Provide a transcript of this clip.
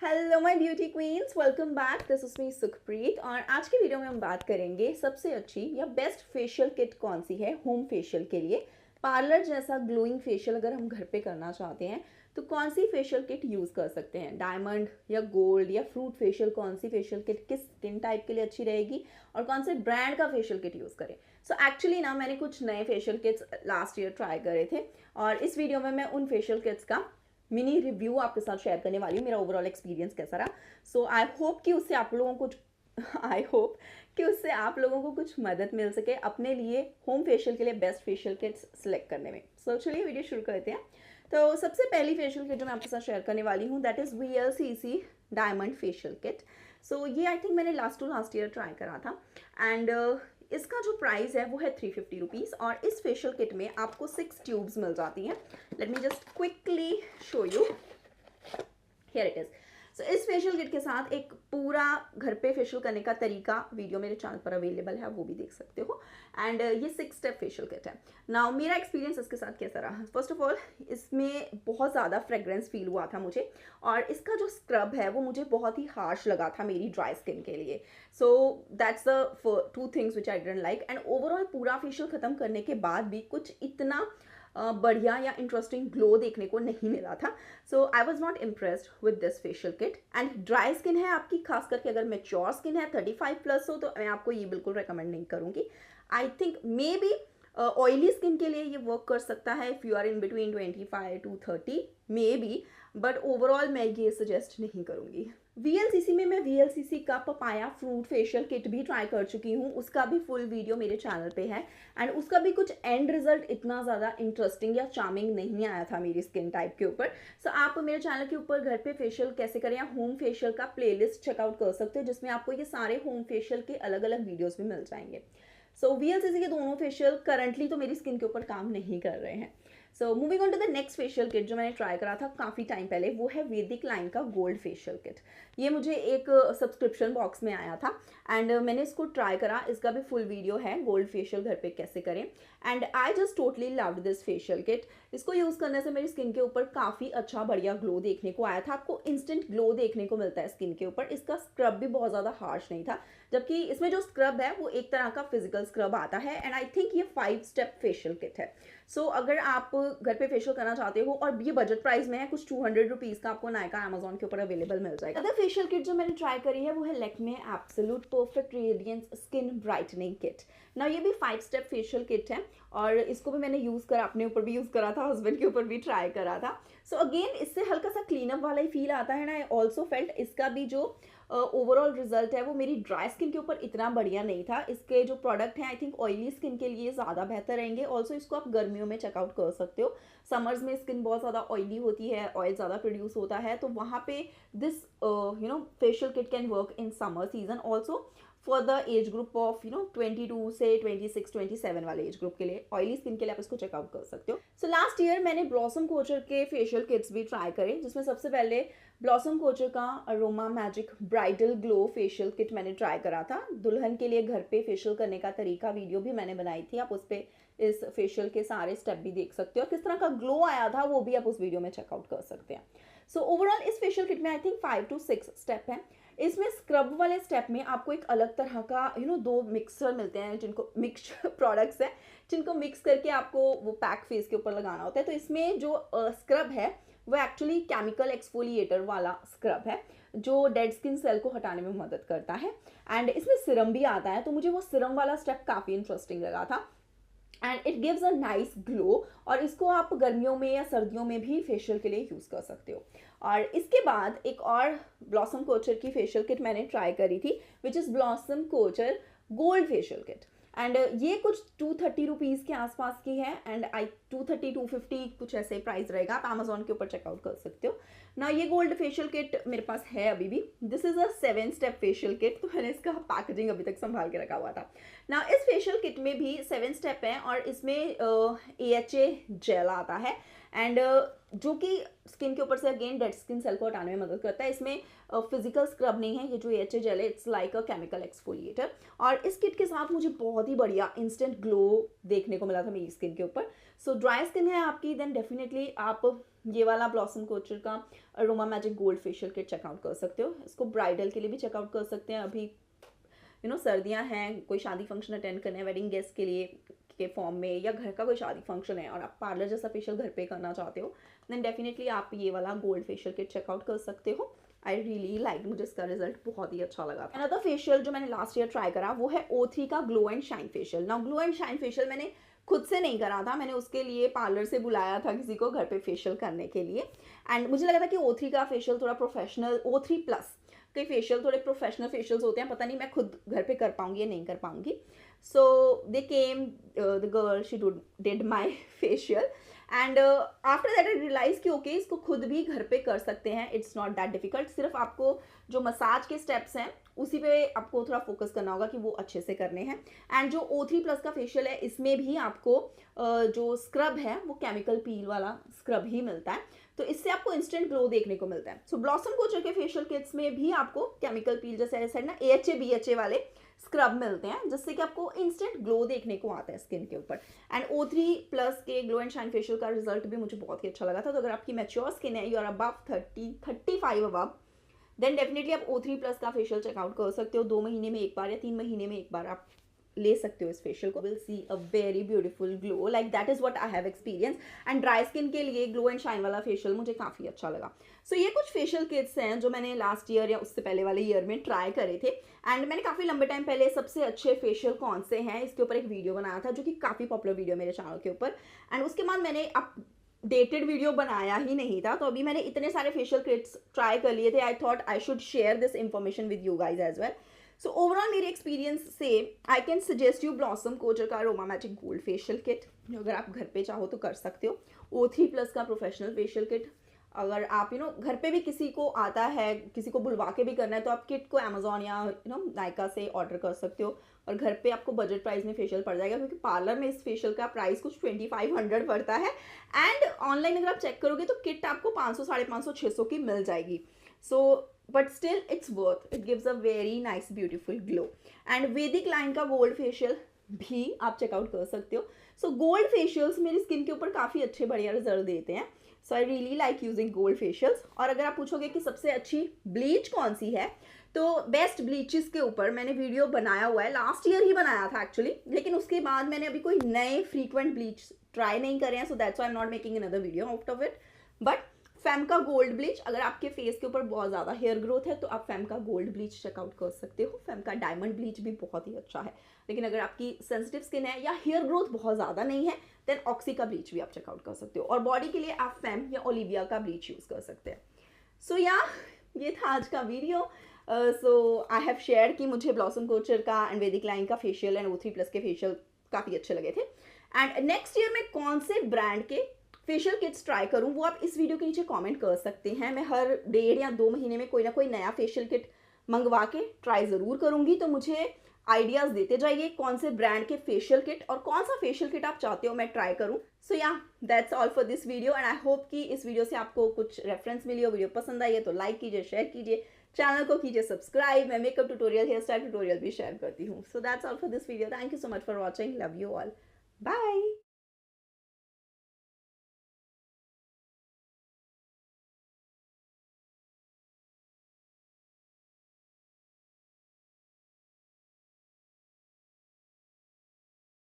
Hello my beauty queens, welcome back. This is me Sukhpreet और आज की वीडियो में हम बात करेंगे सबसे अच्छी या बेस्ट फेशियल किट कौन सी है होम फेशियल के लिए। पार्लर जैसा ग्लोइंग फेशियल अगर हम घर पे करना चाहते हैं तो कौन सी फेशियल किट यूज़ कर सकते हैं। डायमंड या गोल्ड या फ्रूट फेशियल, कौन सी फेशियल किट किस स्किन टाइप के लिए अच्छी रहेगी और कौन से ब्रांड का फेशियल किट यूज़ करें। सो एक्चुअली ना मैंने कुछ नए facial kits last year try करे थे और इस वीडियो में मैं उन फेशियल किट्स का मिनी रिव्यू आपके साथ शेयर करने वाली हूँ, मेरा ओवरऑल एक्सपीरियंस कैसा रहा। सो आई होप कि उससे आप लोगों को कुछ मदद मिल सके अपने लिए होम फेशियल के लिए बेस्ट फेशियल किट्स सिलेक्ट करने में। सो चलिए वीडियो शुरू करते हैं। तो सबसे पहली फेशियल किट जो मैं आपके साथ शेयर करने वाली हूँ that is VLCC diamond facial kit. So ये आई थिंक मैंने लास्ट ईयर ट्राई करा था एंड इसका जो प्राइस है वो है 350 रुपीज़ और इस फेशियल किट में आपको 6 ट्यूब्स मिल जाती हैं। Let me just quickly show you, here it is. So इस फेशियल किट के साथ एक पूरा घर पे फेशियल करने का तरीका वीडियो मेरे चैनल पर अवेलेबल है, वो भी देख सकते हो। एंड ये 6 स्टेप फेशियल किट है। नाउ मेरा एक्सपीरियंस इसके साथ कैसा रहा। फर्स्ट ऑफ ऑल इसमें बहुत ज़्यादा फ्रेग्रेंस फील हुआ था मुझे और इसका जो स्क्रब है वो मुझे बहुत ही हार्श लगा था मेरी ड्राई स्किन के लिए। So that's the 2 things which I didn't like. And overall पूरा फेशियल ख़त्म करने के बाद भी कुछ इतना बढ़िया या इंटरेस्टिंग ग्लो देखने को नहीं मिला था। So I was not impressed with this facial kit. And dry skin है आपकी, खास करके अगर मेच्योर स्किन है 35+ हो तो मैं आपको ये बिल्कुल रिकमेंड नहीं करूँगी। I think maybe oily skin के लिए ये वर्क कर सकता है if you are in between 25 to 30 maybe, but overall मैं ये सजेस्ट नहीं करूँगी। VLCC में मैं VLCC का पपाया फ्रूट फेशियल किट भी ट्राई कर चुकी हूँ, उसका भी फुल वीडियो मेरे चैनल पे है एंड उसका भी कुछ एंड रिजल्ट इतना ज़्यादा इंटरेस्टिंग या चार्मिंग नहीं आया था मेरी स्किन टाइप के ऊपर। सो आप मेरे चैनल के ऊपर घर पे फेशियल कैसे करें या होम फेशियल का प्लेलिस्ट चेकआउट कर सकते हो जिसमें आपको ये सारे होम फेशियल के अलग अलग वीडियोज़ भी मिल जाएंगे। सो VLCC के दोनों फेशियल करंटली तो मेरी स्किन के ऊपर काम नहीं कर रहे हैं। So moving on to the next facial kit जो मैंने ट्राई करा था काफ़ी टाइम पहले, वो है वैदिक लाइन का गोल्ड फेशियल किट। ये मुझे एक सब्सक्रिप्शन बॉक्स में आया था एंड मैंने इसको ट्राई करा। इसका भी फुल वीडियो है गोल्ड फेशियल घर पे कैसे करें and I just totally loved this facial kit. इसको यूज़ करने से मेरी स्किन के ऊपर काफ़ी अच्छा बढ़िया ग्लो देखने को आया था। आपको इंस्टेंट ग्लो देखने को मिलता है स्किन के ऊपर। इसका स्क्रब भी बहुत ज़्यादा हार्श नहीं था, जबकि इसमें जो स्क्रब है वो एक तरह का फिजिकल स्क्रब आता है एंड आई थिंक ये 5 स्टेप फेशियल किट है। सो अगर आप घर पे फेशियल करना चाहते हो और ये बजट प्राइस में है, कुछ 200 रुपीज़ का आपको नायका अमेजोन के ऊपर अवेलेबल मिल जाएगा। अदर फेशियल किट जो मैंने ट्राई करी है वो है Lakme absolute perfect radiance skin brightening kit. ना ये भी 5 स्टेप फेशियल किट है और इसको भी मैंने यूज़ करा, अपने ऊपर भी यूज़ करा था, हस्बैंड के ऊपर भी ट्राई करा था। सो अगेन इससे हल्का सा क्लीनअप वाला ही फील आता है एंड आई ऑल्सो फेल्ट इसका भी जो ओवरऑल रिजल्ट है वो मेरी ड्राई स्किन के ऊपर इतना बढ़िया नहीं था। इसके जो प्रोडक्ट हैं आई थिंक ऑयली स्किन के लिए ज़्यादा बेहतर रहेंगे। ऑल्सो इसको आप गर्मियों में चेकआउट कर सकते हो। समर्स में स्किन बहुत ज़्यादा ऑयली होती है, ऑयल ज़्यादा प्रोड्यूस होता है, तो वहाँ पे this facial kit can work in summer season also for the age group of 22 से 26 27 वाले एज ग्रुप के लिए, ऑयली स्किन के लिए आप इसको चेकआउट कर सकते हो। सो लास्ट ईयर मैंने ब्लॉसम कोचर के फेशियल किट्स भी ट्राई करे, जिसमें सबसे पहले ब्लॉसम कोचर का aroma magic bridal glow facial kit मैंने ट्राई करा था। दुल्हन के लिए घर पे फेशियल करने का तरीका वीडियो भी मैंने बनाई थी, आप उस पर इस फेशियल के सारे स्टेप भी देख सकते हो और किस तरह का ग्लो आया था वो भी आप उस वीडियो में चेकआउट कर सकते हैं। सो ओवरऑल इस फेशियल किट में आई थिंक 5 to 6 स्टेप हैं। इसमें स्क्रब वाले स्टेप में आपको एक अलग तरह का 2 मिक्सर मिलते हैं, जिनको मिक्स प्रोडक्ट्स हैं जिनको मिक्स करके आपको वो पैक फेस के ऊपर लगाना होता है। तो इसमें जो स्क्रब है वो एक्चुअली केमिकल एक्सफोलिएटर वाला स्क्रब है जो डेड स्किन सेल को हटाने में मदद करता है एंड इसमें सिरम भी आता है, तो मुझे वो सिरम वाला स्टेप काफ़ी इंटरेस्टिंग लगा था and it gives a nice glow और इसको आप गर्मियों में या सर्दियों में भी फेशियल के लिए यूज़ कर सकते हो। और इसके बाद एक और ब्लॉसम कोचर की फेशियल किट मैंने ट्राई करी थी which is Blossom Kochhar gold facial kit and ये कुछ 230 रुपीज़ के आसपास की है एंड 230 250 कुछ ऐसे प्राइस रहेगा, आप अमेजोन के ऊपर चेकआउट कर सकते हो ना। ये गोल्ड फेशियल किट मेरे पास है अभी भी। This is a 7 step facial kit, तो मैंने इसका पैकेजिंग अभी तक संभाल के रखा हुआ था ना। इस फेशियल किट में भी 7 स्टेप हैं और इसमें AHA जेल आता है एंड जो कि स्किन के ऊपर से अगेन डेड स्किन सेल को हटाने में मदद करता है। इसमें फिजिकल स्क्रब नहीं है, ये जो AHA जेल है it's like a chemical exfoliator और इस किट के साथ मुझे बहुत ही बढ़िया इंस्टेंट ग्लो देखने को मिला था मेरी स्किन के ऊपर। सो ड्राई स्किन है आपकी देन डेफिनेटली आप ये वाला ब्लॉसम कोचर का aroma magic gold facial kit check out कर सकते हो। इसको ब्राइडल के लिए भी चेकआउट कर सकते हैं। अभी सर्दियां हैं, कोई शादी फंक्शन अटेंड करना है वेडिंग गेस्ट के लिए के फॉर्म में, या घर का कोई शादी फंक्शन है और आप पार्लर जैसा फेशियल घर पे करना चाहते हो, देन डेफिनेटली आप ये वाला गोल्ड फेशियल किट चेकआउट कर सकते हो। आई रियली लाइक, मुझे इसका रिजल्ट बहुत ही अच्छा लगा। अनदर फेशियल जो मैंने लास्ट ईयर ट्राई करा वो है O3 का glow and shine facial. Now glow and shine facial मैंने खुद से नहीं करा था, मैंने उसके लिए पार्लर से बुलाया था किसी को घर पे फेशियल करने के लिए। एंड मुझे लगा था कि O3 का फेशियल थोड़ा प्रोफेशनल, O3 प्लस के फेशियल थोड़े प्रोफेशनल फेशियल्स होते हैं, पता नहीं मैं खुद घर पे कर पाऊंगी या नहीं कर पाऊंगी। So they came, the girl she did my facial and after that I realize कि ओके इसको खुद भी घर पे कर सकते हैं, इट्स नॉट दैट डिफिकल्ट। सिर्फ आपको जो मसाज के स्टेप्स हैं उसी पे आपको थोड़ा फोकस करना होगा कि वो अच्छे से करने हैं। एंड जो O3 प्लस का फेशियल है इसमें भी आपको जो स्क्रब है वो केमिकल पील वाला स्क्रब ही मिलता है, तो इससे आपको इंस्टेंट ग्लो देखने को मिलता है। सो ब्लॉसम कोचर के फेशियल किट्स में भी आपको केमिकल पील जैसे ऐसे ना AHA BHA वाले स्क्रब मिलते हैं, जिससे कि आपको इंस्टेंट ग्लो देखने को आता है स्किन के ऊपर। एंड O3 प्लस के ग्लो एंड शाइन फेशियल का रिजल्ट भी मुझे बहुत ही अच्छा लगा था। तो अगर आपकी मैच्योर स्किन है, you are above 35 above, then definitely आप O3 प्लस का फेशियल चेकआउट कर सकते हो। 2 महीने में एक बार या 3 महीने में एक बार आप ले सकते हो इस फेशियल को। Will see a very beautiful glow, like that is what I have experience. And dry skin के लिए ग्लो एंड शाइन वाला फेशियल मुझे काफ़ी अच्छा लगा। सो ये कुछ फेशियल किट्स हैं जो मैंने लास्ट ईयर या उससे पहले वाले ईयर में ट्राई करे थे। एंड मैंने काफ़ी लंबे टाइम पहले सबसे अच्छे फेशियल कौन से हैं इसके ऊपर एक वीडियो बनाया था, जो कि काफ़ी पॉपुलर वीडियो मेरे चैनल के ऊपर। एंड उसके बाद मैंने अपडेटेड वीडियो बनाया ही नहीं था, तो अभी मैंने इतने सारे फेशियल किट्स ट्राई कर लिए थे। I thought I should share this information with you guys as well. So overall मेरे एक्सपीरियंस से I can suggest you Blossom Kochhar का aroma magic gold facial kit, अगर आप घर पे चाहो तो कर सकते हो। O3 प्लस का प्रोफेशनल फेशियल किट, अगर आप घर पे भी किसी को आता है, किसी को बुलवा के भी करना है, तो आप किट को अमेजोन या नायका से ऑर्डर कर सकते हो और घर पे आपको बजट प्राइस में फेशियल पड़ जाएगा, क्योंकि पार्लर में इस फेशियल का प्राइस कुछ 2500 पड़ता है। एंड ऑनलाइन अगर आप चेक करोगे तो किट आपको 500, 550, 600 की मिल जाएगी। So but still it's worth, it gives a very nice beautiful glow. And Vedicline का गोल्ड फेशियल भी आप चेकआउट कर सकते हो। सो गोल्ड फेशियल्स मेरी स्किन के ऊपर काफ़ी अच्छे बढ़िया रिजल्ट देते हैं। So I really like using gold facials. और अगर आप पूछोगे कि सबसे अच्छी ब्लीच कौन सी है, तो बेस्ट ब्लीचेस के ऊपर मैंने वीडियो बनाया हुआ है, लास्ट ईयर ही बनाया था एक्चुअली, लेकिन उसके बाद मैंने अभी कोई नए फ्रीक्वेंट ब्लीच ट्राई नहीं करे हैं, so that's why I am not making another video out of it. But fam का गोल्ड ब्लीच, अगर आपके फेस के ऊपर बहुत ज़्यादा हेयर ग्रोथ है तो आप फैम का गोल्ड ब्लीच चेकआउट कर सकते हो। फैम का डायमंड ब्लीच भी बहुत ही अच्छा है, लेकिन अगर आपकी सेंसिटिव स्किन है या हेयर ग्रोथ बहुत ज़्यादा नहीं है, देन ऑक्सी का ब्लीच भी आप चेकआउट कर सकते हो। और बॉडी के लिए आप फैम या ओलिविया का ब्लीच यूज़ कर सकते हैं। सो ये था आज का video. So I have share कि मुझे ब्लॉसम कोचर का एंड वैदिक लाइन का फेशियल एंड O3 प्लस के फेशियल काफ़ी अच्छे लगे थे। एंड नेक्स्ट ईयर में कौन से ब्रांड के फेशियल किट्स ट्राई करूं वो आप इस वीडियो के नीचे कमेंट कर सकते हैं। मैं हर 1.5 या 2 महीने में कोई ना कोई नया फेशियल किट मंगवा के ट्राई ज़रूर करूंगी, तो मुझे आइडियाज़ देते जाइए कौन से ब्रांड के फेशियल किट और कौन सा फेशियल किट आप चाहते हो मैं ट्राई करूं। सो या that's all for this video and I hope कि इस वीडियो से आपको कुछ रेफरेंस मिली हो। वीडियो पसंद आई है तो लाइक कीजिए, शेयर कीजिए, चैनल को कीजिए सब्सक्राइब। मैं makeup tutorial, hair style tutorial भी शेयर करती हूँ। So that's all for this video. Thank you so much for watching. Love you all. Bye.